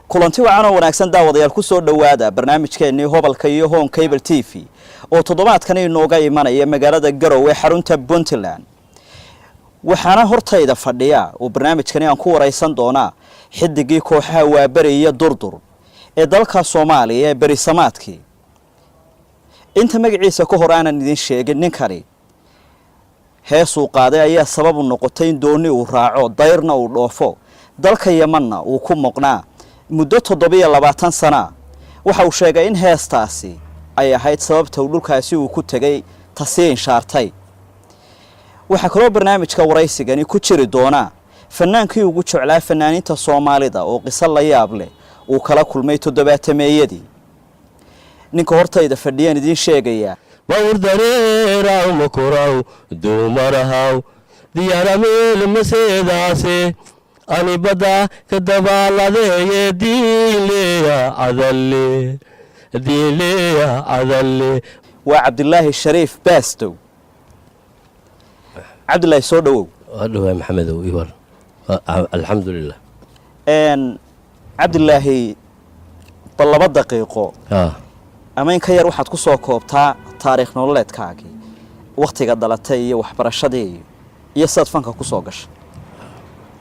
kulanti wacan oo wanaagsan daawadayaal ku soo dhawaada barnaamijkeennii Hobalka iyo Home Cable TV oo toddobaadkan inooga imanaya magaalada Garowe xarunta Puntland. waxaana hortayda fadhiya oo barnaamijkani aan ku wareysan doonaa xidigii kooxaha Waabari iyo Durdur ee dalka Soomaaliya ee berisamaadkii. inta magaciisa ka hor aanan idin sheegin ninkani heesuu qaaday ayaa sabab u noqotay in dooni uu raaco dayrna uu dhoofo dalka Yemenna uu ku moqnaa muddo 27 sano. waxa uu sheegay in heestaasi ay ahayd sababta uu dhulkaasi uu ku tagay tasiin shaartay. waxa kaloo barnaamijka waraysigani ku jiri doona fanaankii ugu jeclaa fanaaniinta Soomaalida oo qiso la yaab leh uu kala kulmay 70meeyadii. ninka hortayda fadhiyan idin sheegaya bawr dareeraw makuraw dumarahaw diyaarameel maseedaase ani bada ka dabaaladee diileya cadalle waa Cabdillaahi Shariif Baastow. Cabdillaahi soo dhawow. waa maxamedow iwar alxamdulillah. Cabdillaahi bal 2 daqiiqo ama in ka yar waxaad ku soo koobtaa taariikh nololeedkaagii waqtiga dhalatay iyo waxbarashadii iyo sad fanka ku soo gashay.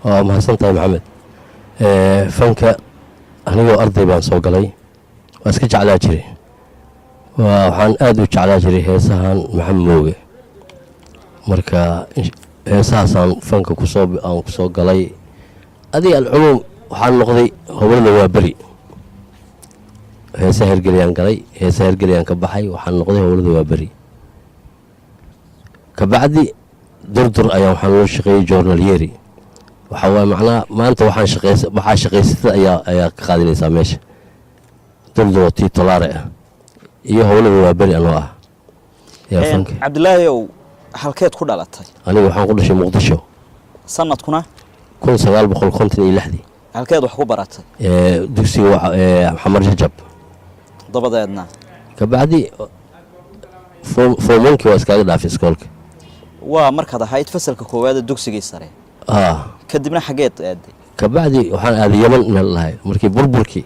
mahadsantahay maxamed. fanka anigoo arday baan soo galay waa iska jeclaa jiray waxaan aad u jeclaa jiray heesahan maxamed mooge marka heesahaasaan fanka ku soo galay adii alcumuum waxaan noqday Hobalada Waabari. heesa hergeliyaan galay heesa hergeliyaan ka baxay waxaan noqday Hobalada Waabari. ka bacdi Durdur ayaa waxaan loo shaqeeyay journal yeri waxa waa macnaa maanta waxaan shaqeysata ayaa ka qaadinaysaa meesha Durdur titulaare iyo Hobalada Waabari anoo ah. Cabdillaahi oo halkeed ku dhalatay? aniga waxaan ku dhashay Muqdisho sanadkuna 1956. halkeed wax ku baratay? dugsiga Xamar Jajab. dabadeedna ka bacdi formonki waa iskaga dhaafay iskoolka. waa markaad ahayd fasalka koowaad dugsigii sare. kadibna xageed aaday? ka bacdi waxaan aaday Yemen meel lahay markii burburkii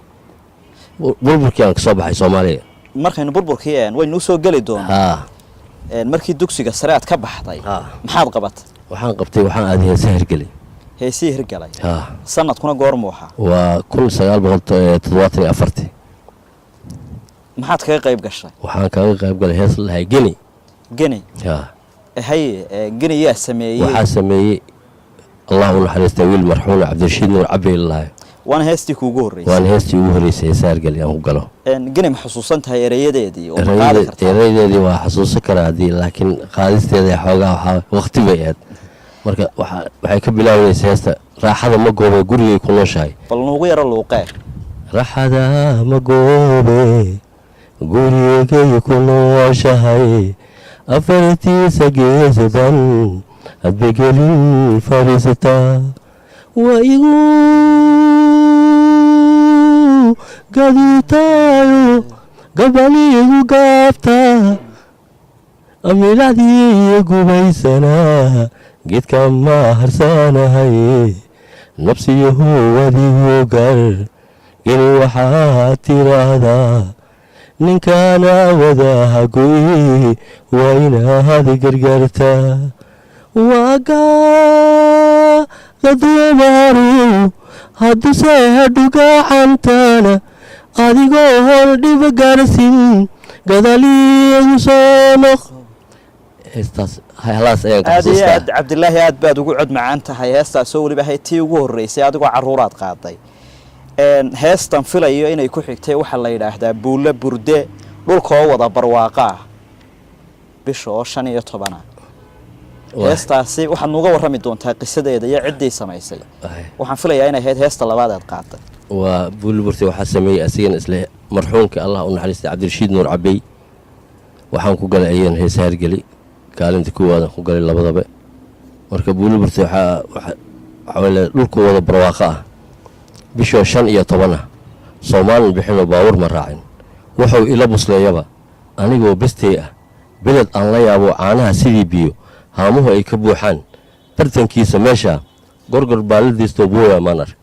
aan ka soo baxay Soomaaliya. markaynu burburkii waynu soo gali doonaa. markii dugsiga sare aad ka baxday maxaad qabatay? waxaan qabtay waxaan aaday heesa hergelay. heesii hirgalay sanadkuna goorma waxa? waa 1974. maxaad kaga qayb gashay? waxaan kaga qayb galay hees lahay Geni. Geni yaa sameeyay? waxaa sameeyay Allah u naxariisto wiil marxuum Cabdirashiid Nuur Cabdi lahay. waan heestii kuugu horeysay? waan heestii ugu horeysay heesa hergelay aan ku galo. Geni ma xusuusan tahay erayadeedii oo qaadi kartaa? erayadeedii waa xasuusan karaa laakiin qaadisteeda xoogaa waqti bay aad marka waxay ka bilaabaysaa heesta raaxada ma goobe gurigay ku nooshahay. bal noogu yara luuqee. raaxada ma goobe gurigay ku nooshahay afartiisa geesadan adbegelin fariisata waa igu gaditayo gabaligu gaabta amiladii gubaysana geedka ma harsanahay nafsiyahu wadigu gar geni waxaa tiraahdaa ninkaana wadaha goy waa inaad gargaarta waagaa dadumaru hadduse hadhugaxantana adigoo hor dhib gaarsin gadaliigu soo noq. Cabdillaahi aad baad ugu cod macaan tahay heestaas oo waliba tii ugu horeysay adigoo caruuraad qaaday. heestan filayo inay ku xigtay waxa la yiraahdaa buulla burde dhulka oo wada barwaaqa bisha oo 15. heestaasi waxaad nooga warrami doontaa qisadeeda iyo ciddii samaysay. waxaan filayaa inay ahayd heesta labaad aad qaaday. waa buulla burde waxa sameeyay asigan isla marxuumka Allah u naxariisto Cabdirashiid Nuur Cabdi. waxaan ku galay ayaan heesa hergelay kaalinta koowaad ku galay labadaba marka buulla burde waxa dhulka wada barwaaqa bisha 15 Soomaaliya bixino baawar ma raacin wuxuu ila busleeyaba anigoo bestay beled aan la yaabo caanaha sidii biyo haamuhu ay ka buuxaan bartankiisa meesha gorgor baaladiistoo booya maan ark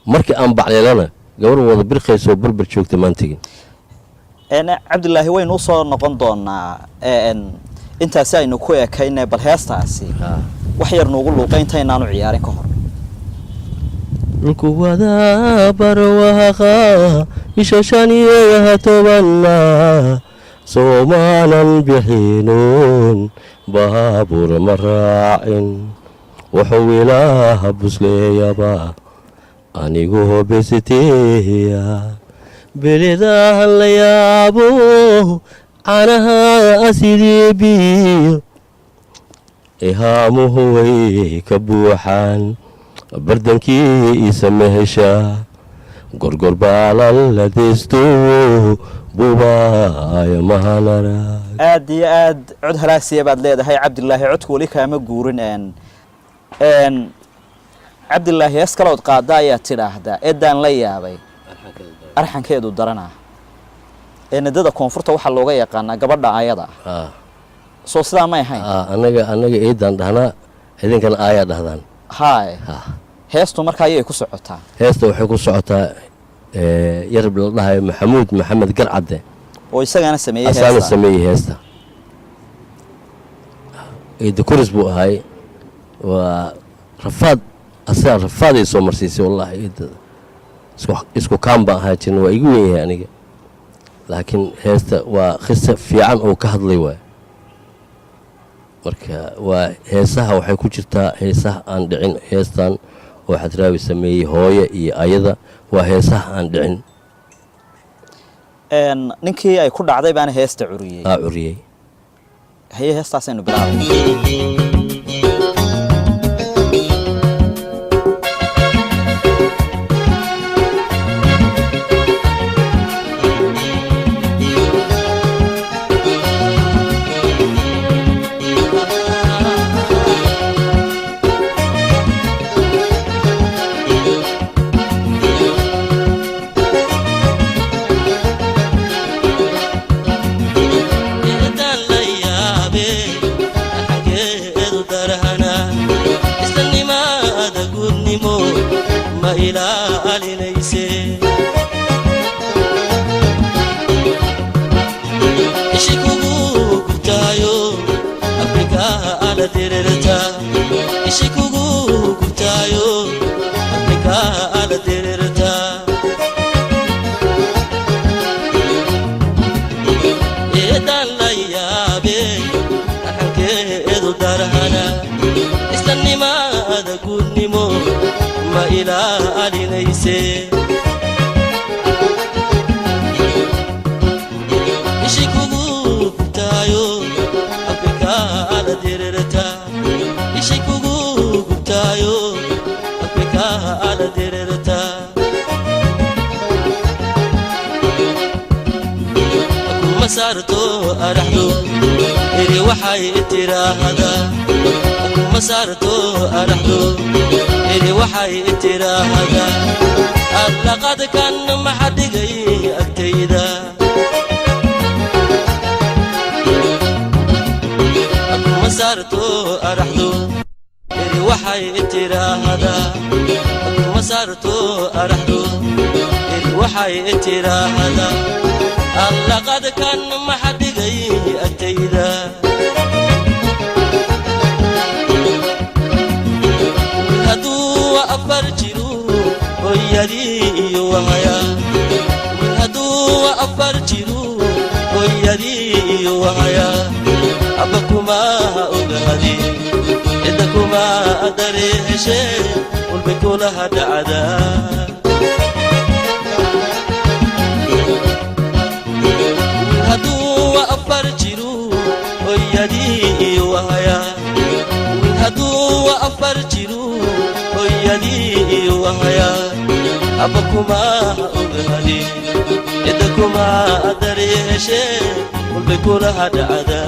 markii aan bacleelana gabar wada birqaysoo barbar joogta maan tegin cabdilaahi waynu usoo noqon doonaa intaasi aynu ku ekayne bal heestaasi wax yar noogu luuqaynta inaanu ciyaarin ka hor dhulku wada barwaaqa bisha shaniyeeyaha tobanna soomaanan bixinuun baabuur ma raacin wuxuu ilaaha busleeyaba anigoo besiteeya beledahan la yaabo caanaha sidii biyo ihaamuhu way ka buuxaan bardankii isa mehesha gorgor baalal la deesto buubaaya mahalara aad iyo aad cod halaasiya baad leedahay cabdilaahi codku weli kaama guurin cabdilaahi hees kalood qaada ayaa tidhaahdaa eedaan la yaabay arxankeedu daranaa nadada koonfurta waxaa looga yaqaanaa gabadha aayada soo sidaa may ahayn anaga eedaan dhahnaa idinkana aayaa dhahdaan haay heestu markaa ayay ku socotaa heesta waxay ku socotaa yarab la dhahayo maxamuud maxamed garcadde oo isagana sameeyey heesta eeda kuris buu ahay waa rafaad asaga rafaaday soo marsiisay wallahi eedada isku kaan baan ahaa jirna waa igu weyn yahay aniga laakiin heesta waa qisa fiican oo ka hadlay waay marka waa heesaha waxay ku jirtaa heesaha aan dhicin heestan oo xadraawi sameeyey hooye iyo ayada waa heesaha aan dhicin ninkii ay ku dhacday baana heesta curiyey haye heestaasaynu bilaabay لقد كان ما حد جاي أكتيدا أكو مسارته أرحدو إلي وحي اترا هذا أكو مسارته أرحدو إلي وحي اترا هذا لقد كان ما حد جاي أكتيدا هدو أفرجلو ويدي وهيا هدو أفرجلو ويدي وهيا أبكما أغهدي إذكما أدري شيء والبكولها دعدا هدو أفرجلو ويدي وهيا هدو أفرجلو ويدي وهيا أبكما أغهدي إذكما أدري شيء والبكولها دعدا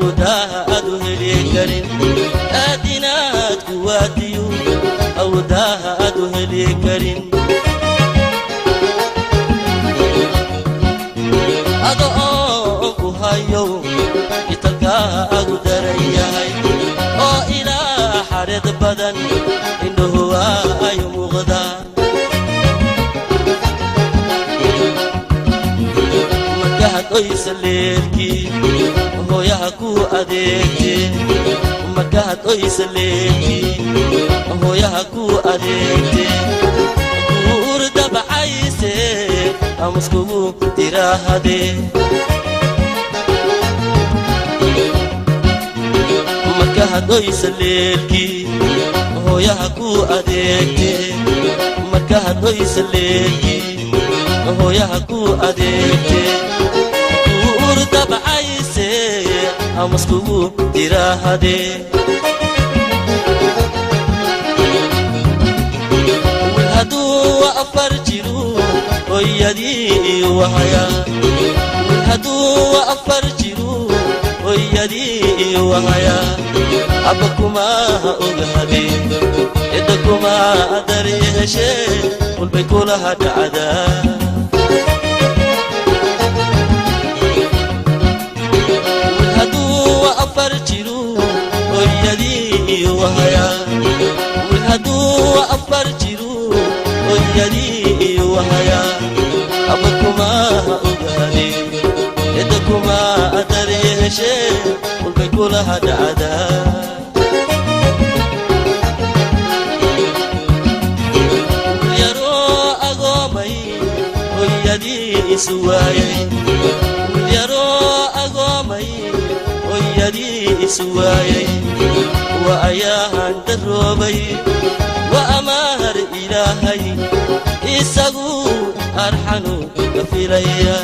awoodaha aad u heli karin aad inaad ku waadiyo awoodaha aad u heli karin ado oo ku hayo italkaa aad u daran yahay oo ilaa xareed badan indhuhu ay muuqdaan markaad oysa leelkii hooyaha ku adeegtee markaad oysa leelkii hooyaha ku adeegtee kuur dabcayse amuskugu tiraahadee markaad oysa leelkii hooyaha ku adeegtee markaad oysa leelkii hooyaha ku adeegtee kuur dabcayse amuskugu tiraahadee wil hadduu afar jiru hooyadii wahaya wil hadduu afar jiru hooyadii wahaya abba kuma ogahade cidda kuma daryeeshee walbay kulaha dhacdaa wil hadduu afar jiru hooyadii wahaya wil hadduu afar jiru hooyadii wahaya abba kuma ogahade cidda kuma daryeeshee walbay kulaha dhacdaa yaroo agoomay hooyadii isu waayay yaroo agoomay hooyadii isu waayay wa ayaahan daroobay wa amaar ilaahay isagu arxanu kafilaya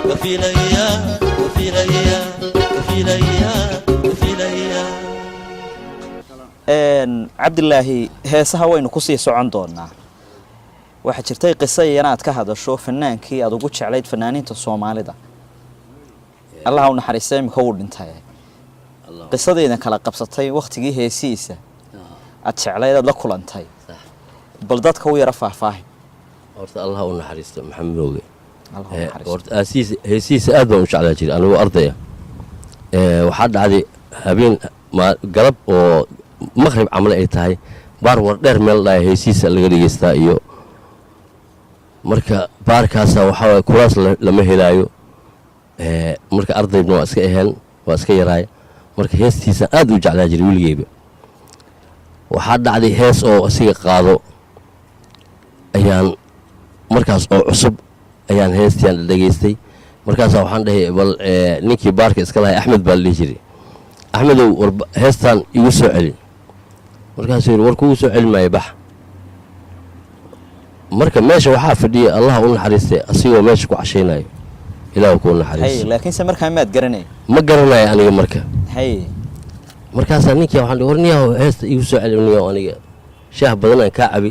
kafilaya kafilaya kafilaya kafilaya cabdilaahi heesaha waynu ku sii socon doonaa waxaa jirtay qiso inaad ka hadasho fanaankii aad ugu jeclayd fanaaniinta Soomaalida Allah u naxariistay imika uu dhintay qisadeedan kala qabsatay waqtigii heesiisa aad jeclayd aad la kulantay bal dadka u yara faahfaahin horta Allah u naxariisto maxamed ooge horta heesiisa aad baan u jeclaa jiray anigu ardaya waxaa dhacday habeen galab oo maghrib camal ay tahay baar war dheer meel dhaay heesiisa laga dhigeystaa iyo marka baarkaas waxa kulaas lama helaayo marka ardayna waa iska aheen waa iska yaraay marka heestiisa aad u jeclaa jiray wiilgeeba waxaa dhacday hees oo asiga qaado ayaan markaas oo cusub ayaan heestiyan dhageystay markaas waxaan dhahay bal ninkii baarka iska lahay Axmed baa la jiray Axmedow war heestan igu soo celi markaas war kugu soo celi maay bax marka meesha waxaa fadhiya Allah u naxariistay asigoo meesha ku casheynayo ilaahu ku naxariistay laakiin se markaa maad garanay ma garanay aniga marka markaas ninkii waxaan dhahay war niyahow heesta igu soo celi niyahow aniga shaah badan aan ka cabi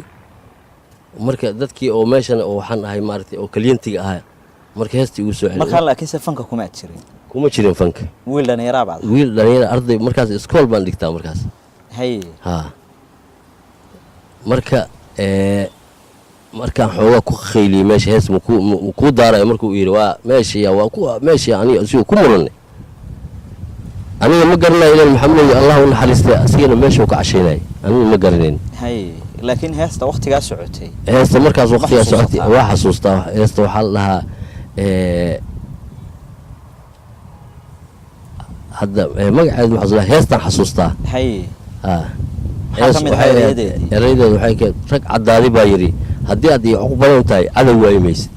marka dadkii oo meeshan oo waxaan ahay maartay oo klientiga ahaa marka heesta igu soo celi marka laakiin se fanka kuma jirin kuma jirin fanka wiil dhalinyaro baad wiil dhalinyaro arday markaas iskool baan dhigtaa markaas marka markaan xoogaa ku khayliyay meesha hees ku daaray markuu yiri waa meesha waa ku meesha aniga asigu ku muranay aniga ma garanayo ilaa maxamed Allah u naxariistay asigana meesha ka casheynay aniga ma garanayn laakiin heesta waqtiga socotay heesta markaas waqtiga socotay waa xasuustaa heesta waxa la dhahaa hadda magaceedu waxa la heestan xasuustaa eraydeedu waxay ka rag cadaadi baa yiri haddii aad ugu badan tahay cadow waayimaysid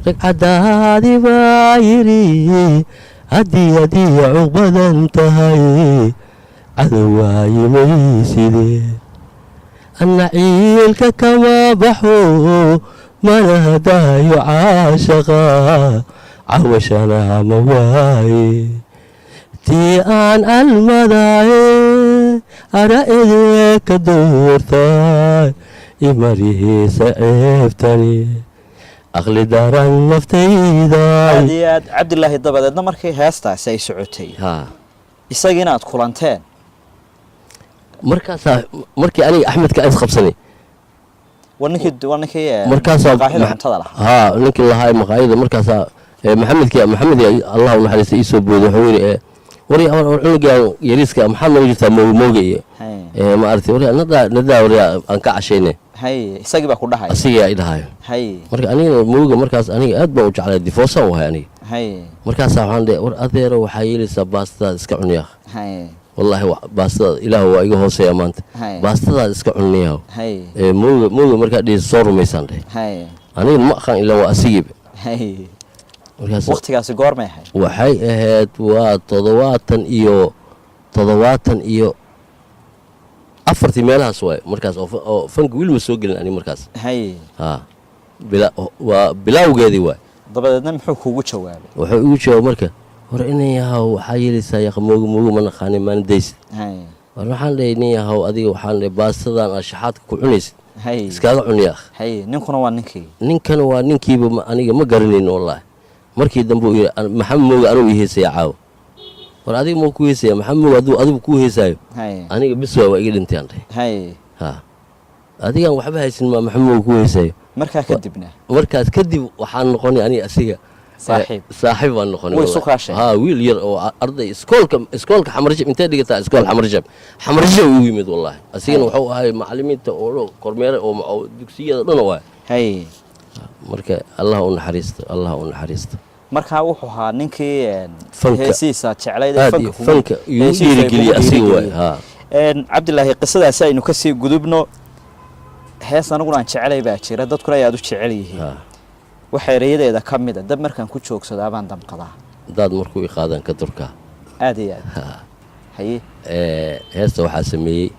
rag cadaadi baa yiri haddii ugu badan tahay cadow waayimaysid anna ciilka kama baxo mana hadaayo caashaqa cawashana ma waaye tii aan almadaaye ara'idee ka doortay imarihiisa ceebtani aqli daran naftayda aad cabdilaahi dabadeedna markii heestaasi ay socotay isagina aad kulanteen markaasaa markii aniga axmedka ays qabsanay ninkii markaasaa maqaaxida cuntada lahaa haa ninkii lahaa maqaayada markaasaa maxamed allah u naxariista ii soo booday wuxuu yidhi wari cunugan yariiska maxaad noogu jirtaa mooga iyo ma aragtay wari nadaa wari aan ka cashayne isagii baa ku dhahay asigaa i dhahayo marka anigana mooga markaas aniga aad baan u jeclay difoosaan wahay aniga markaasaa waxaan dhe war adeero waxaa yeelaysaa baastadaad iska cuniyaa wallaahi baastada ilaahu waa iga hooseeya maanta baastadaad iska cuniyaa mooga markaa dhihi soo rumaysaan dheh aniga ma aqaan ilaa waa asigiiba waqtigaasi goormay ahayd waxay ahayd waa 7 iyo 4 meelahaas waay markaas oo fanka wiil ma soo gelin ani markaas waa bilaawgeedii waay dabadeedna muxuu kuugu jawaabay wuxuu igu jawaabay marka hore inay yahaw waxaa yeelaysaa yaqa mooga ma naqaanin maalin daysid war waxaan dhahay nin yahaw adiga waxaan dhahay baastadan aad shaxaadka ku cunaysid iskaaga cuniyaa ninkuna waa ninkii ninkana waa ninkiiba aniga ma garanayn wallaahi markii dambe uu yidhi maxamed mooga anuu ii heesaya caawa war adiga moo ku heesaya maxamed mooga hadduu adigu kuu heesaayo aniga bis waa iga dhintay aan dhahay adigaan waxba haysin maa maxamed mooga kuu heesaayo markaas kadib waxaan noqonay aniga asiga saaxiib baan noqonay wiil yar oo arday iskoolka xamarjab intee dhigataa iskool xamarjab ugu yimid wallaahi asigana wuxuu ahay macallimiinta oo kormeere oo dugsiyada dhan waay marka allah u naxariisto markaa wuxuu ahaa ninkii heesiisa jeclayd fanka iyo dhiirigeliya asiga waay cabdilaahi qisadaasi aynu ka sii gudubno hees aniguna aan jeclay baa jira dadkuna aad u jecel yihiin waxa ereyadeeda ka mid ah dab markaan ku joogsadaa baan damqadaa daad markuu i qaadaan ka durkaa aad iyo aad haye heesta waxaa sameeyey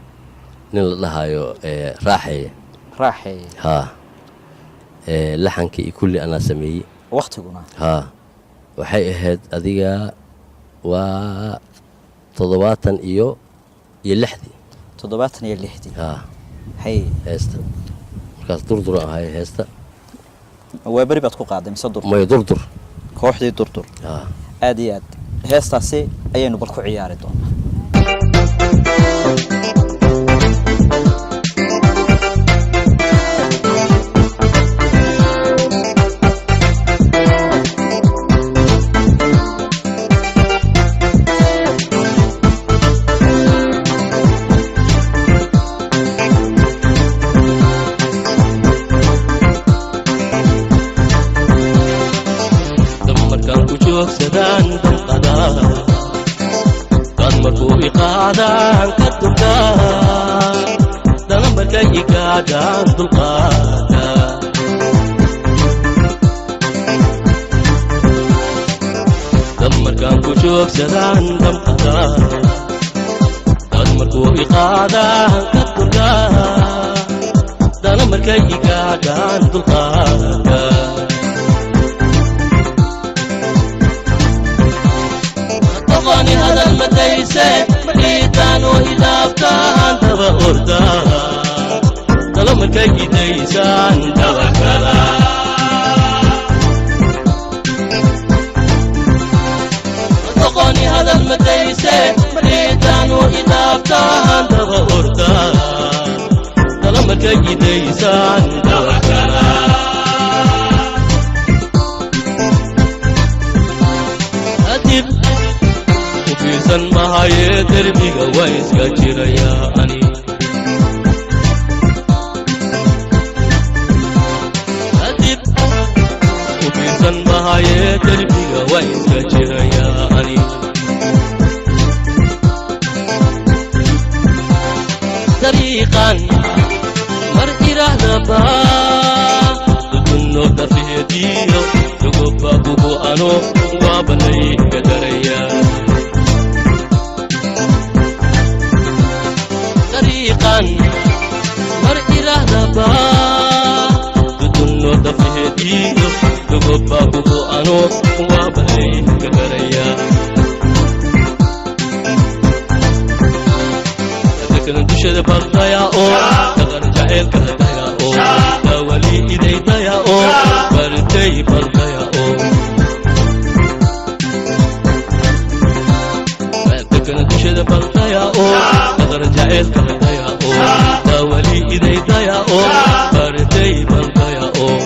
nin la dhahayo raaxeeye laxanka iyo kulli anaa sameeyey waqtiguna waxay ahayd adiga waa 7 iyo 6 heesta markaas durdur ahay heesta waa bari baad ku qaaday mise durdur kooxdii durdur aad iyo aad heestaasi ayaynu bal ku ciyaari doonaa jaceylka daya oo waa weli iday daya oo bartay bal daya oo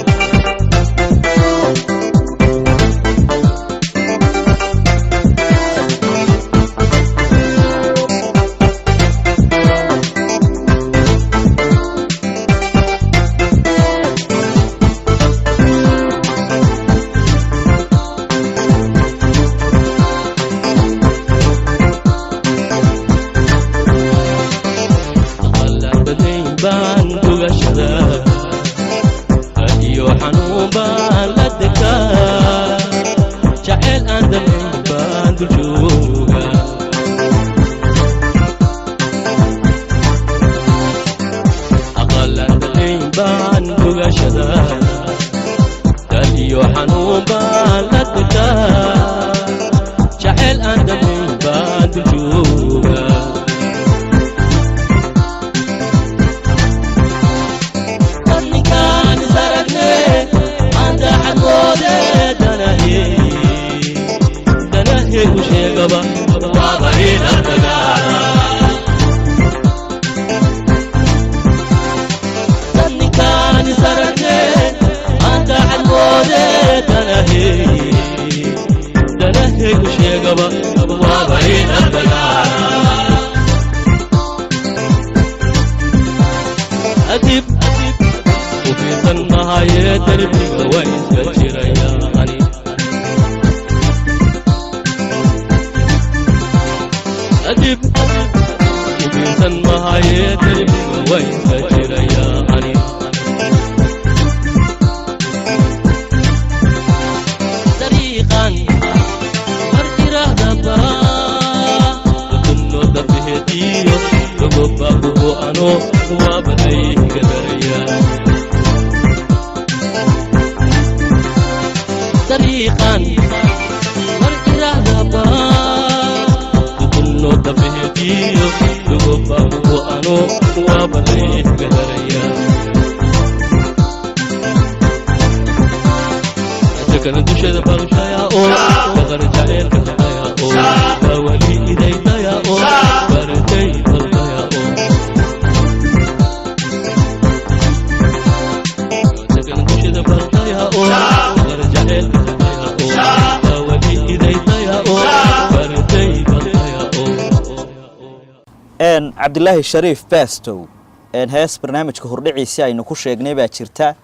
cabdilaahi shariif baastow hees barnaamijka hordhiciisii aynu ku sheegnay baa jirta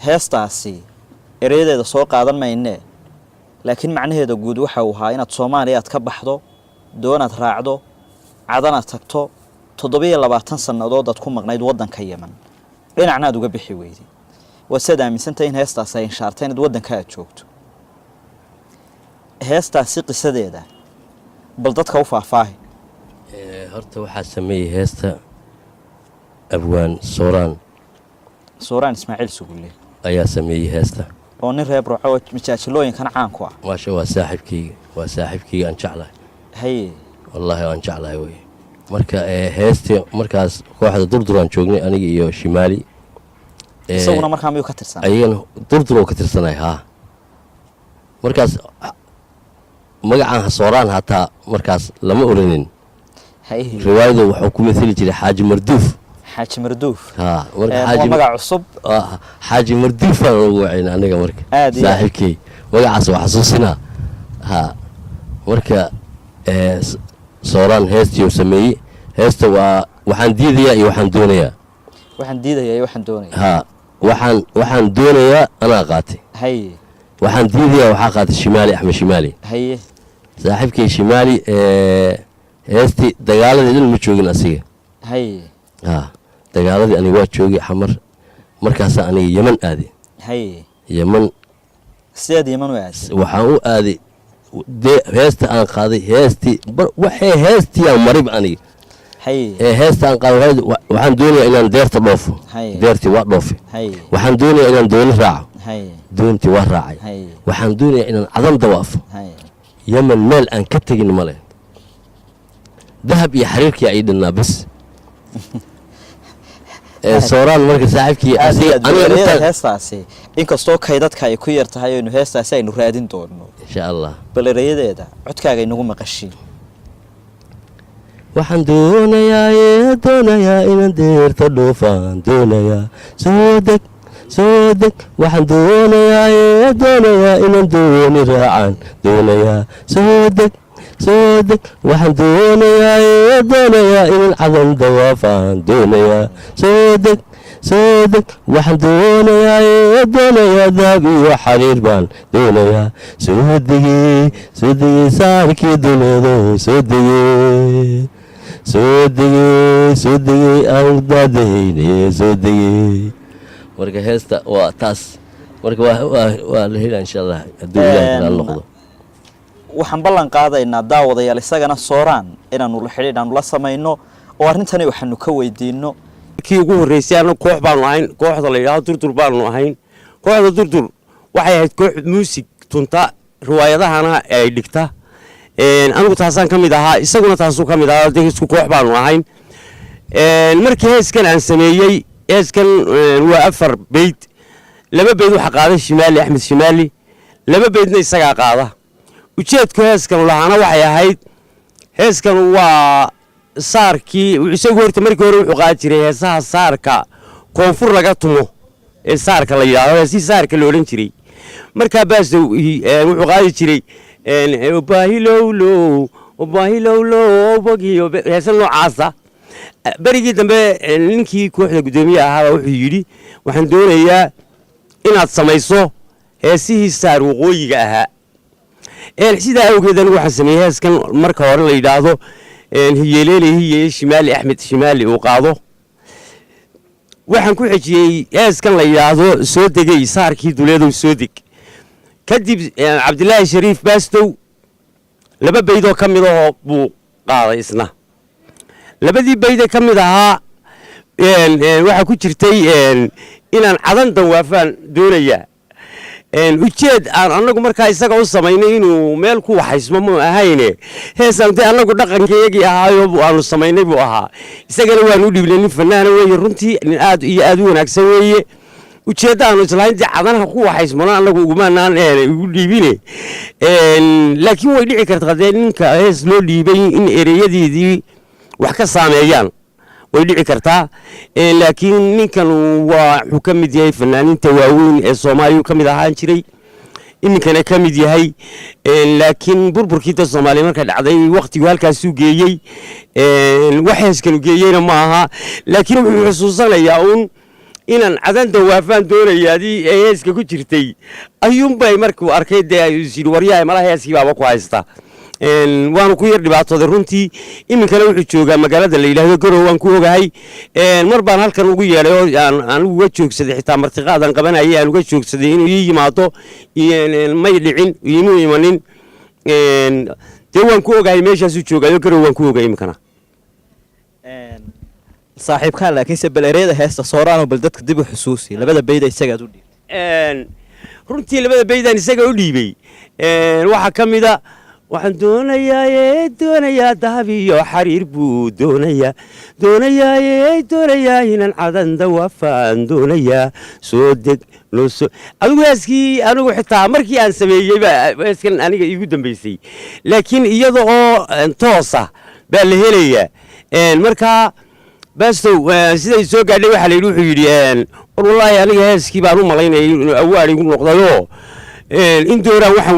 heestaasi erayadeeda soo qaadan maynee laakiin macnaheeda guud waxa uu ahaa inaad Soomaaliya ka baxdo doonaad raacdo cadana tagto 27 sanadood aad ku maqnayd wadanka Yemen dhinacna aad uga bixi weeyday wasada aaminsantahay in heestaasi ay inshaartay inaad wadanka aad joogto heestaasi qisadeeda bal dadka u faahfaahay horta waxaa sameeyay heesta abwaan sooraan Ismaaciil Sugulle ayaa sameeyay heesta oo nin reeb ruuxo majaajilooyinkan caan ku ah maasha waa saaxiibkeyga aan jeclahay haye wallahi aan jeclahay way marka heesta markaas kooxda durduraan joognay aniga iyo Shimaali isaguna markaa miyuu ka tirsanay ayagana durdur oo ka tirsanay markaas magacaan sooraan hataa markaas lama oranin riwaayada wuxuu ku meesli jiray Xaaji Marduuf marka Xaaji magac cusub Xaaji Marduuf oo wacayna aniga marka saaxiibkay magacaas wax xasuusina marka sooraan heestiyo sameeyay heesta waxaan diidayaa iyo waxaan doonayaa waxaan doonayaa ana qaatay waxaan diidayaa waxa qaatay Shimaali Axmed Shimaali saaxiibkay Shimaali heesti dagaaladii dhan ma joogin asiga dagaaladii aniga waa joogay xamar markaas aniga Yemen aaday Yemen sideed Yemen waxaan u aaday heesta aan qaaday heesti aan marib aniga heesta aan qaaday waxaan doonayaa inaan deerta dhoofo deertii waa dhoofe waxaan doonayaa inaan dooni raaco doontii waa raacay waxaan doonayaa inaan cadan dawaafo Yemen meel aan ka tagin male ذهب يا حريركي عيدنا بس sooraan marka saaxiibkii aniga heestaasi inkastoo kaydadka ay ku yartahay inuu heestaasi aynu raadin doono insha Allah bal erayadeeda codkaaga inagu maqashiin waxaan doonayaa inaan deerta dhoofaan doonayaa soo deg waxaan doonayaa inaan dooni raacaan doonayaa soo deg waxaan doonayaa inaan cadan dawaafaan doonayaa soo deg waxaan doonayaa dahab iyo xariir baan doonayaa soo degey saarkii duleedo soo degey aan daadahayne soo degey marka heesta waa taas marka waa la helaa insha allah hadduu ilaahay kala noqdo waxaan ballan qaadaynaa daawadayaal isagana sooraan inaanu la xidhiidh aanu la samayno oo arrintani waxaanu ka weydiino kii ugu horreysay annagu koox baanu ahayn kooxda la yidhaahdo durdur baanu ahayn kooxda durdur waxay ahayd koox muusig tunta riwaayadahana ay dhigta anigu taasaan ka mid ahaa isaguna taasuu ka mid ahaa isku koox baanu ahayn markii heeskan aan sameeyey heeskan waa 4 bayd 2 bayd waxa qaaday shimaali axmed shimaali 2 baydna isagaa qaada ujeedku heeskan lahaana waxay ahayd heeskan waa saarkii isagu horta markii hore wuxuu qaadi jiray heesaha saarka koonfur laga tumo ee saarka la yidhaahdo si saarka la odhan jiray markaa baasow wuxuu qaadi jiray baahilowlow bagiyo heesa noocaasa berigii dambe ninkii kooxda guddoomiye ahaaba wuxuu yidhi waxaan doonayaa inaad samayso heesihii saar waqooyiga ahaa sidaa awgeed anigu waxaan sameeyey heeskan marka hore la yidhaahdo hiyeleelehiye shimaali axmed shimaali uu qaado waxaan ku xejiyey heeskan la yidhaahdo soo degey saarkii duleedow soo deg kadib cabdilaahi shariif baastow 2 baydoo ka mid ahoo buu qaaday isna 2dii baydee ka mid ahaa waxaa ku jirtay inaan cadan dawaafaan doonayaa ujeed aan annagu markaa isaga u samaynay inuu meel ku waxaysmo ma ahayne heesaan dee annagu dhaqankayagii ahaayo aanu samaynay buu ahaa isagana waanu u dhiibnay nin fanaana weeye runtii nin aad iyo aad u wanaagsan weeye ujeedda aanu islahayn dee cadanaha ku waxaysmona annagu ugumaanaan ugu dhiibine laakiin way dhici kartaa dee ninka hees loo dhiibay in ereyadiidii wax ka saameeyaan way dhici kartaa laakiin ninkan wuxuu ka mid yahay fanaaniinta waaweyn ee soomaaliya ka mid ahaan jiray iminkana ka mid yahay laakiin burburkiita soomaaliya markay dhacday waqtigu halkaasuu geeyey wax heeskanu geeyeyna ma aha laakiin wuxuu xusuusanayaa uun inaan cadan dawaafaan doonayaadii ee heeska ku jirtay ayuunbay markuu arkay dee yidhi waryahay malaha heeskii baaba ku haysta waanu ku yar dhibaatooday runtii iminkana wuxuu joogaa magaalada la yidhaahdo garow waan ku ogahay mar baan halkan ugu yeedhay oo anigu uga joogsaday xitaa martiqaadan qabanayay aan uga joogsaday inuu ii yimaado may dhicin iimuu imanin dee waan ku ogahay meeshaasuu joogaayo garow waan ku ogay iminkana saaxiibkaan laakiinse baleereeda heesta sooraanoo bal dadka dib u xusuusi 2 bayda isagaad u dhiibay runtii 2 baydaan isaga u dhiibay waxaa ka mida waxaan doonayaa dahab iyo xariir buu doonayaa inaan cadan dawaafaan doonayaa soo deg adigu heeskii anigu xitaa markii aan sameeyeyba heeskan aniga iigu dambaysay laakiin iyada oo toosa baa la helayaa markaa baastow siday soo gaadhay waxaa la yidhi wuxuu yidhi war wallaahi aniga heeskii baan u malaynayay inuu awaad igu noqdayoo in dooraan waxaan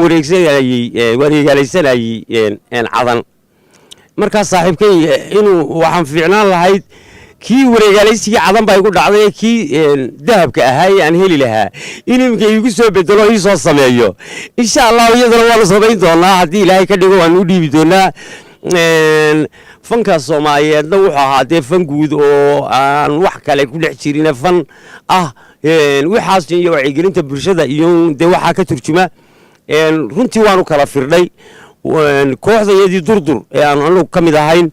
wareegaalaysanayey cadan markaa saaxiibkay inuu waxaan fiicnaan lahayd kii wareegaalaysigii cadan baa igu dhacday kii dahabka ahaa ee aan heli lahaa in iminka iigu soo bedelo ii soo sameeyo insha allah iyadana waanu samayn doonaa haddii ilaahay ka dhigo waanu u dhiibi doonaa fanka soomaaliyeedna wuxuu ahaa dee fan guud oo aan wax kale ku dhex jirine fan ah waxaas iyo wacyigelinta bulshada iyo dee waxaa ka turjuma runtii waanu kala firdhay kooxdayadii durdur ee aan anagu ka mid ahayn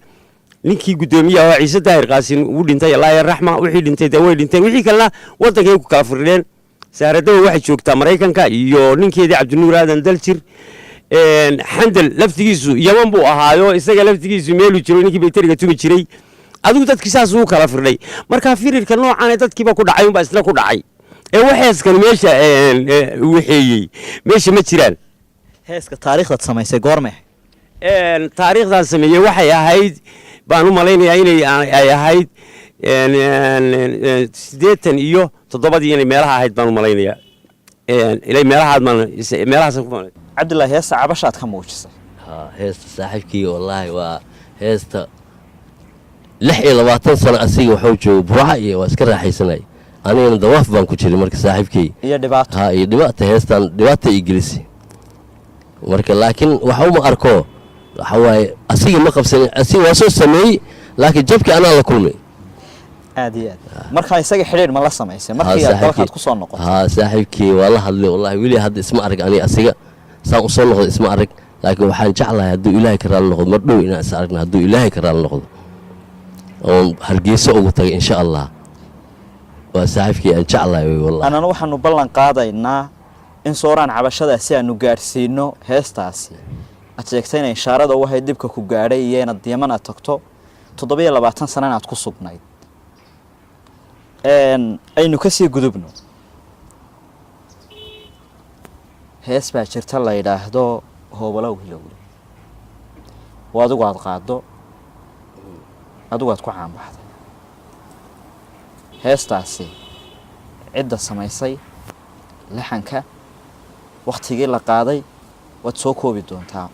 ninkii guddoomiyaha oo ciise daahir qaasin uu dhintay allah yarxama wixii dhintay dee way dhinteen wixii kalena waddankay ku kala firdheen saaradaba waxay joogtaa maraykanka iyo ninkeedii cabdinuur aadan daljir xandal laftigiisu yaman buu ahaayo isaga laftigiisu meeluu jiro ninkii bayteriga tumi jiray adigu dadkii saas uu kala firdhay markaa firirka noocan dadkiiba ku dhacay unbaa isla ku dhacay waxeeskan meesha waxeeyey meesha ma jiraan heeska taariikhdaad samaysay goorme taariikhdan sameeyey waxay ahayd baan u malaynayaa inay ay ahayd 87 iyo 7 inay meelaha ahayd baan u malaynayaa ilay meelahaas ku malaynayaa cabdullaahi heesta cabashaad ka muujisay heesta saaxiibkii wallaahi waa heesta 26 sano asiga wuxuu joogo buraha iyo waa iska raaxaysanay anigana dawaaf baan ku jiray marka saaxiibkii iyo dhibaato iyo dhibaato heestan dhibaato ii gelisay marka laakiin waxa uma arko waxa waaye asiga ma qabsanin asiga waa soo sameeyey laakiin jabkii anaa la kulmay aad iyo aad markaa isaga xidhiidh ma la samaysay markii aad dalkaad ku soo noqotay saaxiibkii waa la hadlay wallaahi weli hadda isma arag aniga asiga saan u soo noqday isma arag laakiin waxaan jeclahay hadduu ilaahay ka raali noqdo mar dhow inaan is aragna hadduu ilaahay ka raali noqdo oon hargeyso ugu tagay insha allah waa saaxiibkii aan jeclahay wallahi annana waxaanu ballan qaadaynaa in sooraan cabashadaasi aanu gaadhsiino heestaasi aad sheegtay inay ishaarada u ahayd dhibka ku gaadhay iyo inaad Yemen aad tagto 27 sano inaad ku sugnayd aynu ka sii gudubno hees baa jirta la yidhaahdo hoobalow hilowle adigu aad qaado adigu aad ku caanbaxday heestaasi cidda samaysay laxanka waqtigii la qaaday waad soo koobi doontaa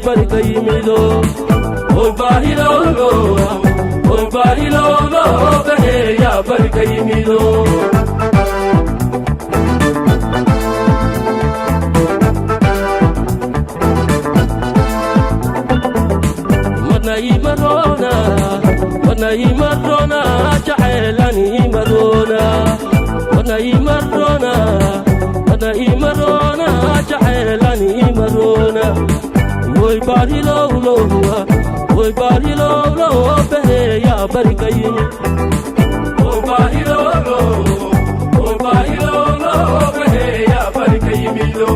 barka yimido oy baahilowlo baheeya barka yimido ونايمرنا جعلني مرنا ونايمرنا جعلني مرنا وي باري لو بهيا بركي وي باري لو بهيا بركي ميلو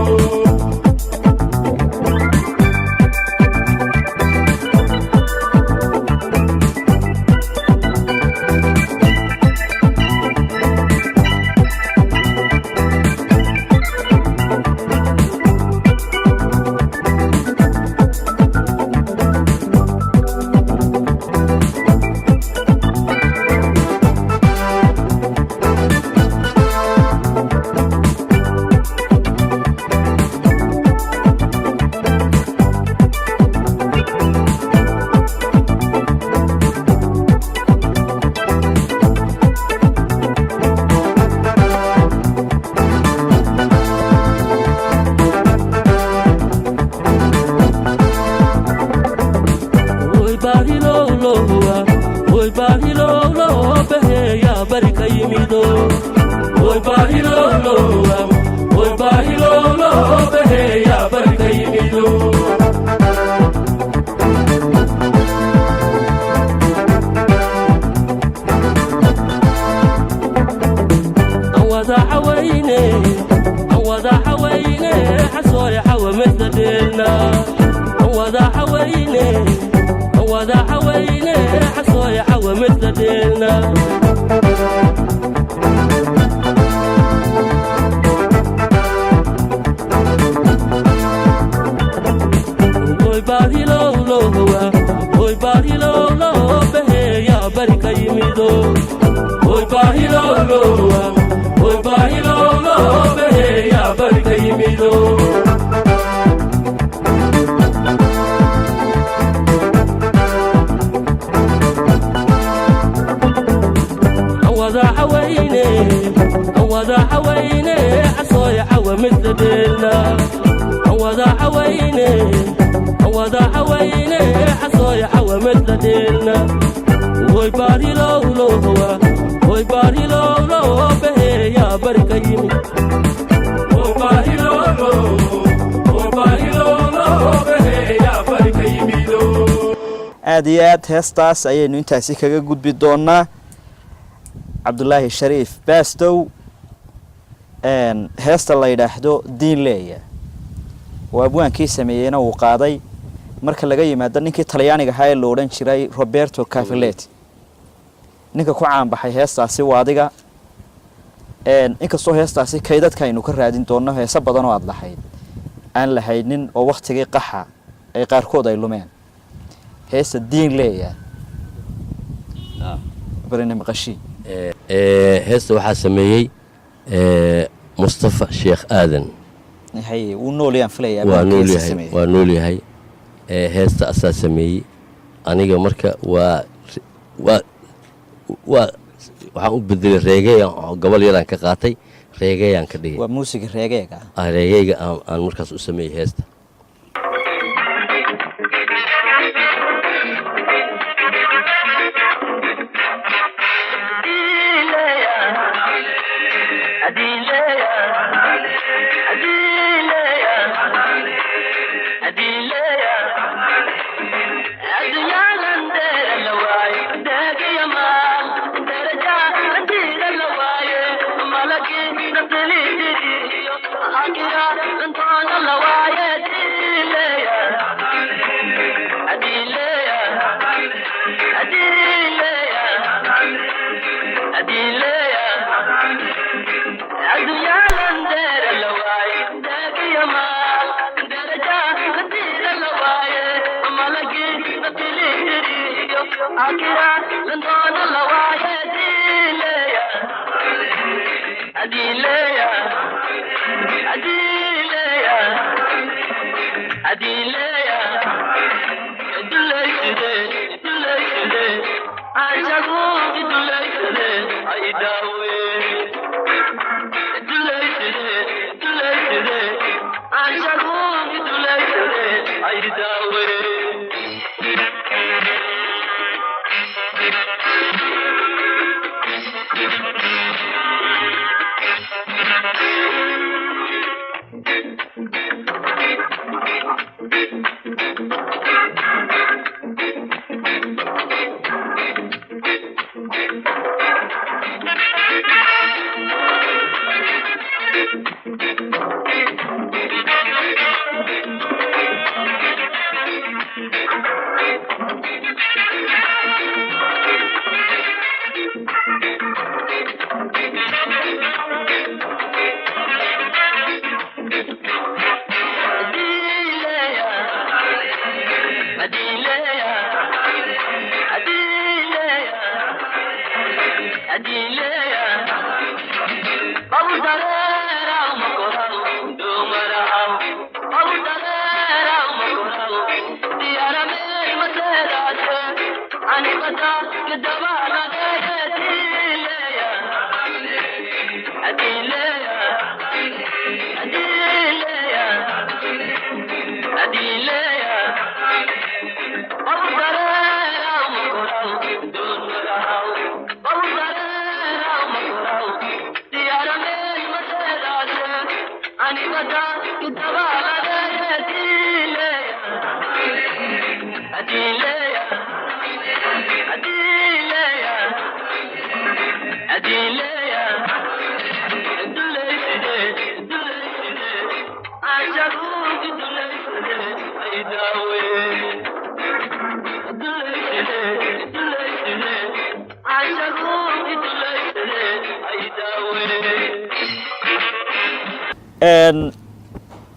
aad iyo aad heestaas ayaynu intaasi kaga gudbi doonaa cabdulaahi shariif baastow heesta la yidhaahdo diin leeya oo abwaankii sameeyeyna uu qaaday marka laga yimaado ninkii talyaaniga ahaa ee la odhan jiray Roberto Cavalletti ninka ku caan baxay heestaasi waa adiga inkastoo heestaasi kaydadka aynu ka raadin doono heesa badan oo aad lahayd aan lahaynin oo waqtigii qaxa ay qaarkood ay lumeen heesta diin leeya barina maqashii heesta waxaa sameeyey Mustafa Sheekh Aadan hay uu nooliyaan filayaa waa noolyahay heesta asaa sameeyey aniga marka waxaan u bedelay reegeeya gobol yaraan ka qaatay reegeeyaan ka dhigay waa muusiga reegeega reegeeyga aan markaas u sameeyey heesta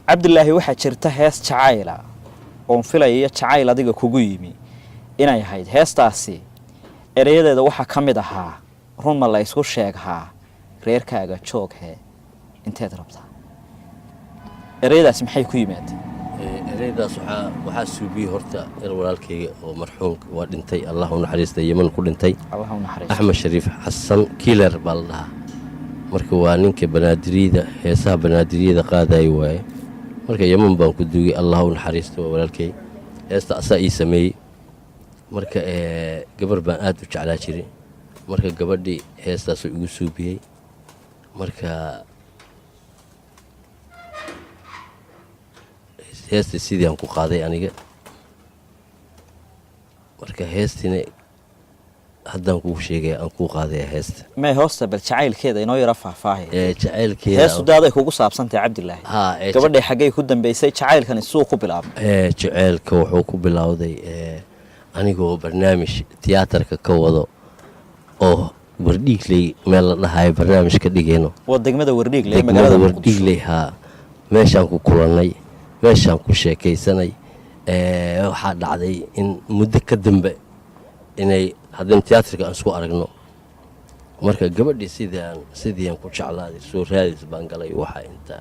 cabdilaahi waxaa jirta hees jacayla oon filaya jacayl adiga kugu yimi inay ahayd heestaasi erayadeeda waxaa ka mid ahaa run ma la isku sheeghaa reerkaaga jooghe inteed rabtaa erayadaasi maxay ku yimaadeen erayadaas waxaa suubiyey horta walaalkayga oo marxuumka waa dhintay allah u naxariista yeman ku dhintay allah u naxariisto axmed shariif xasan kiiler baa la dhahaa marka waa ninka banaadiriyada heesaha banaadiriyada qaadayo waaye marka yeman baan ku duugay allah u naxariisto waa walaalkay heesta asaa ii sameeyey marka gabar baan aad u jeclaa jiray marka gabadhii heestaasuu igu suubiyey marka heesta sidii aan ku qaaday aniga marka heestina haddaan kuu sheegaya aan kuu qaadaya heesta may hoosta bal jacaylkeeda inoo yara faahfaahay jacaylkeeda heestu daaday kugu saabsantahay cabdilaahi gabadhay xaggay ku dambeysay jacaylkani suu ku bilaabmay jacaylka wuxuu ku bilowday anigoo barnaamij tiyaatarka ka wado oo wardhiigley meel la dhahayo barnaamij ka dhigayno waa degmada wardhiigley magaalada wardhiigley haa meeshaan ku kulannay meeshaan ku sheekaysanay waxaa dhacday in muddo ka dambe inay haddana tiyaatarka aan isku aragno marka gabadhii sidii aan ku jeclaaday soo raadis baan galay waxaa inta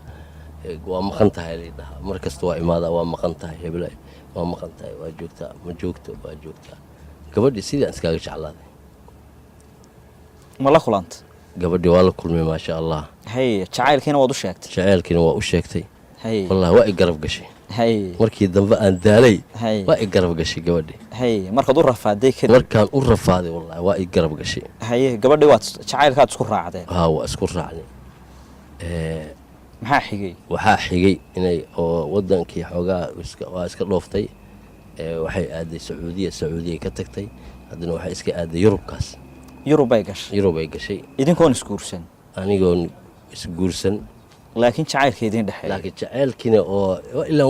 waa maqan tahay lay dhahaa mar kasta waa imaadaa waa maqan tahay hebla waa maqan tahay waa joogtaa ma joogto waa joogtaa gabadhii sidii aan iskaaga jeclaaday ma la kulanta gabadhii waa la kulmay maasha allah hay jacaylkiina waad u sheegtay jacaylkiina waa u sheegtay hay wallahi waa i garab gashay hay markii dambe aan daalay hay waa i garab gashay gabadhii hay markaad u rafaaday kadib markaan u rafaaday wallahi waa i garab gashay hay gabadhii waad jacaylkaad isku raacdeen haa waa isku raacnay maxaa xigay waxaa xigay inay oo wadankii xoogaa waa iska dhooftay waxay aaday sacuudiya ka tagtay haddana waxay iska aaday yurubkaas yurub ay gashay idinkoon isguursan anigoon isguursan laakiin jacaylka idin dhexeeyay laakiin jacaylkiina oo ilaa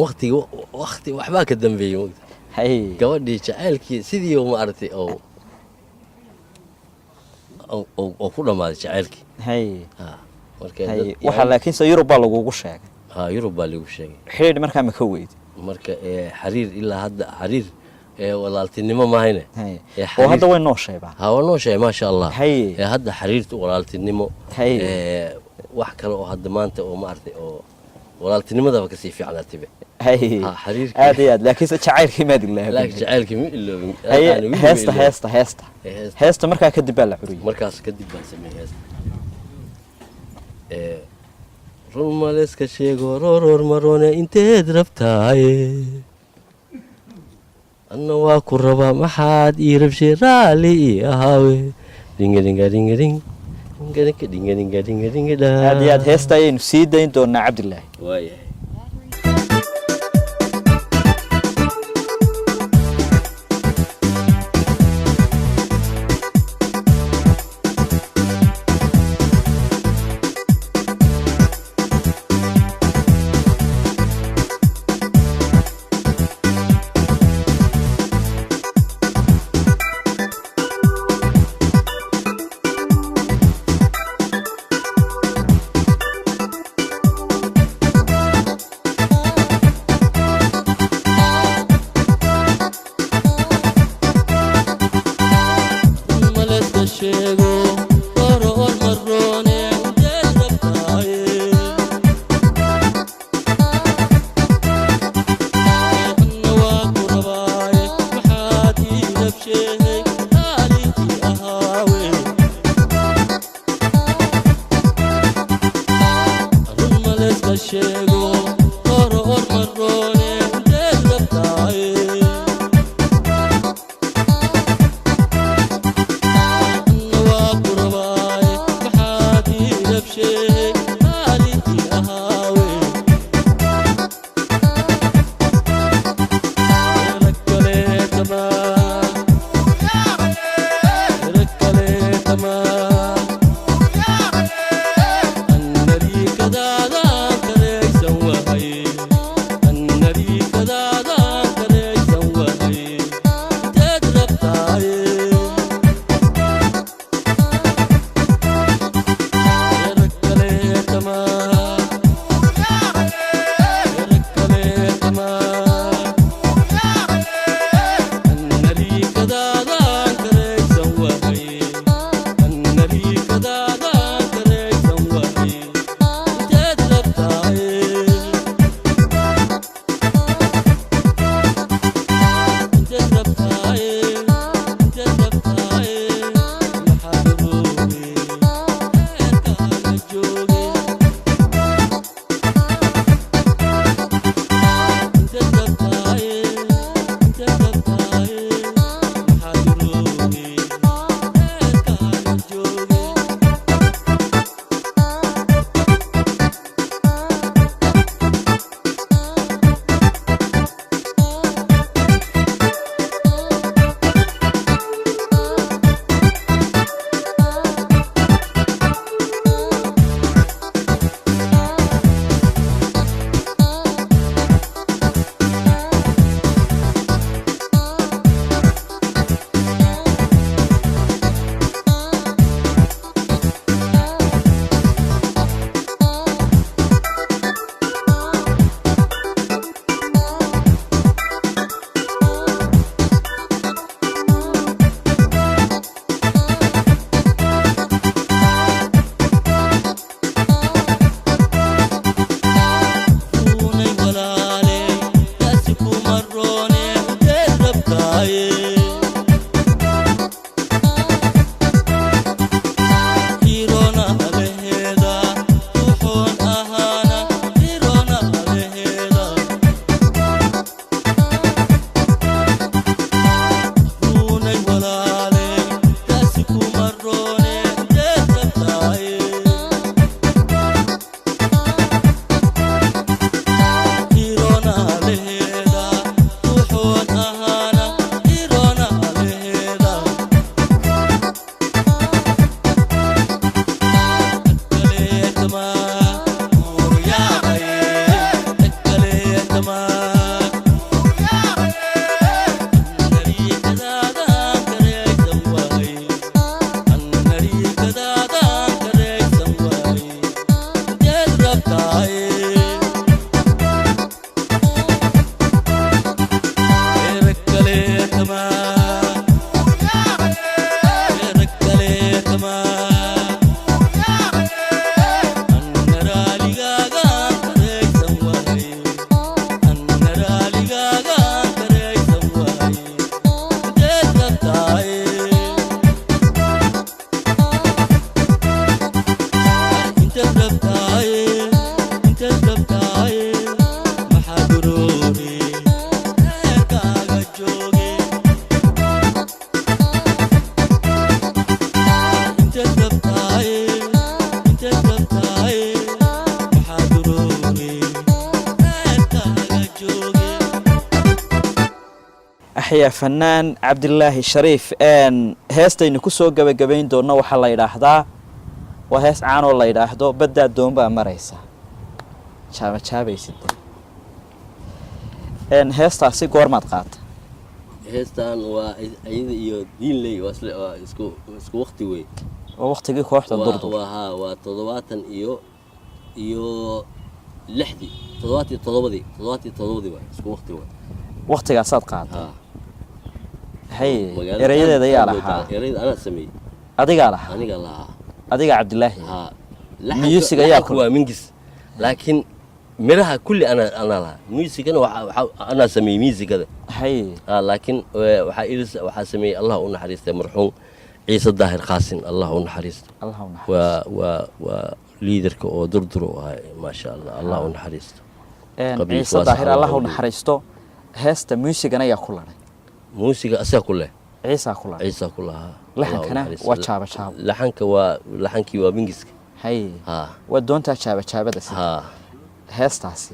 waqti waxbaa ka dambeeyay mogta hay gabadhii jacaylkii sidii ma aragtay oo ku dhammaaday jacaylkii hay marka waxaa laakiinse yurub baa lagugu sheegay yurub baa lagu sheegay xidhiidh markaa ma ka weydi marka xariir ilaa hadda xariir walaaltinimo mahayne oo hadda way noosheeba waa noosheey maasha allah hadda xariirta walaaltinimo wax kale oo hadda maanta oo maartay oo walaaltinimadaba kasii fiicnaatay hay ha xiriirka aad iyo aad laakiin jacaylkii maad ilaahay laakiin jacaylkii ma iloobin heesta markaa kadib baa la curiyay markaas kadib baan sameeyay heesta run maleska sheego roor marone inteed rabtaaye anna waa ku rabaa maxaad ii rabshay raali ii ahaawe dingadingadingading aad iyo aad heesta ayaynu sii dayn doonaa cabdilaahi waayahay أنا لي كذا ذاك ليس وهم baxaya fanaan cabdilaahi shariif heestaynu ku soo gabagabayn doonno waxa la yiraahdaa waa hees caan oo la yiraahdo badda doonba maraysa jaabaysid heestaasi goormaad qaata heestan waa ayada iyo diinley waa isku waqti weey oo waqtigii kooxda durdur waa 70 iyo 6 77 waa isku waqti weey waqtigaas aad qaata hay erayadeeda yaa lahaa erayada ana sameeyay adiga lahaa adiga cabdilaahi music ayaa ku waa mingis laakiin miraha kulli ana lahaa music ana sameeyay music-ada hay laakiin waxa sameeyay Allah u naxariistay marxuum ciise daahir qaasin Allah u naxariisto waa leaderka oo durduro ma sha Allah u naxariisto ciise daahir Allah u naxariisto heesta music-ana ayaa ku lahay music asaa ku leh ciise ku lahaa laxankana waa jaaba laxankii waa mingiska hay waa doonta jaabada sida heestaasi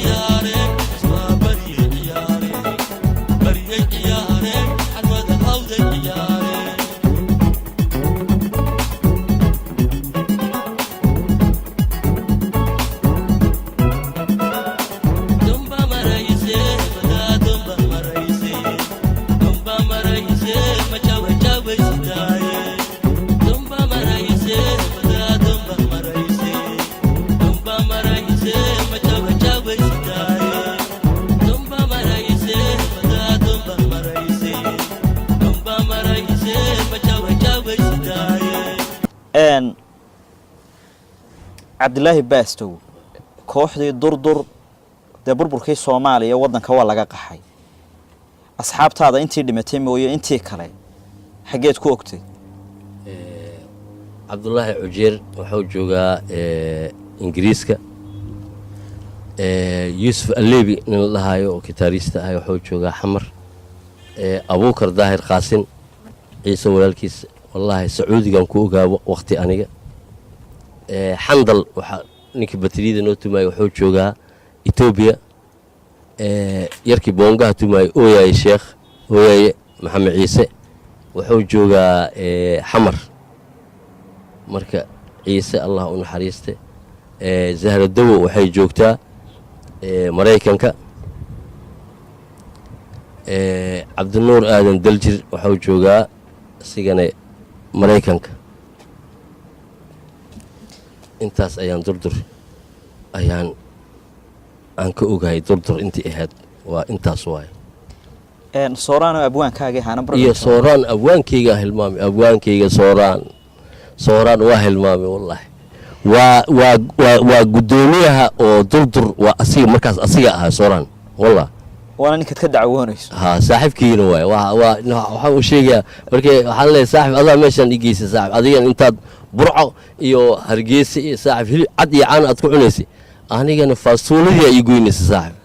Yeah. cabdilaahi baastow kooxdii durdur dee burburkii soomaaliya waddanka waa laga qaxay asxaabtaada intii dhimatay mooye intii kale xaggeed ku ogtay cabdulaahi cujeer wuxuu joogaa ingiriiska yuusuf alleebi nin la dhahaayo oo gitaarista ah wuxuu joogaa xamar abuukar daahir qaasin ciise walaalkiisa wallaahi sacuudigan ku ogaabo waqti aniga xandal waxaa ninkii bateriyada noo tumaayay wuxuu joogaa etoobiya yarkii boongaha tumaayay ooyaaye sheekh ooyaaye maxamed ciise wuxuu joogaa xamar marka ciise allah u naxariiste zahra dawo waxay joogtaa maraykanka cabdinuur aadan daljir waxuu joogaa isigana maraykanka intaas ayaan durdur aan ka ogahay durdur intii ahayd waa intaas waaye sooraan abwaankaaga ahaana iyo sooraan abwaankayga hilmaamay abwaankayga sooraan waa hilmaamay wallaahi waa guddoomiyaha oo durdur waa asiga markaas asiga ahaa sooraan wallah waana ninkaad ka dacwoonayso ها صاحب كينا واي waxaan u sheegaa markay waxaan leeyahay saaxib adaa meeshan igeysa saaxib adigan intaad burco iyo hargeysa iyo saaxib hilib cad iyo caan aad ku cunaysay anigana faasuuladii ay goynaysa saaxib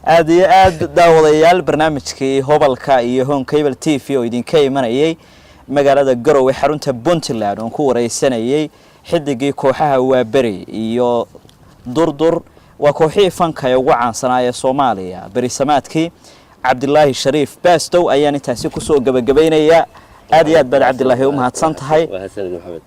aad iyo aad daawadayaal barnaamijkii hobalka iyo home cable tv oo idinka imanayay magaalada Garowe xarunta Puntland oo ku wareysanayay xidigii kooxaha Waaberi iyo durdur waa kooxii fanka ee ugu caansanaa Soomaaliya berisamaadkii Cabdilaahi Shariif Baastow ayaan intaasi ku soo gabagabeynaya aad iyo aad baad Cabdilaahi u mahadsan tahay waa Xasan Maxamed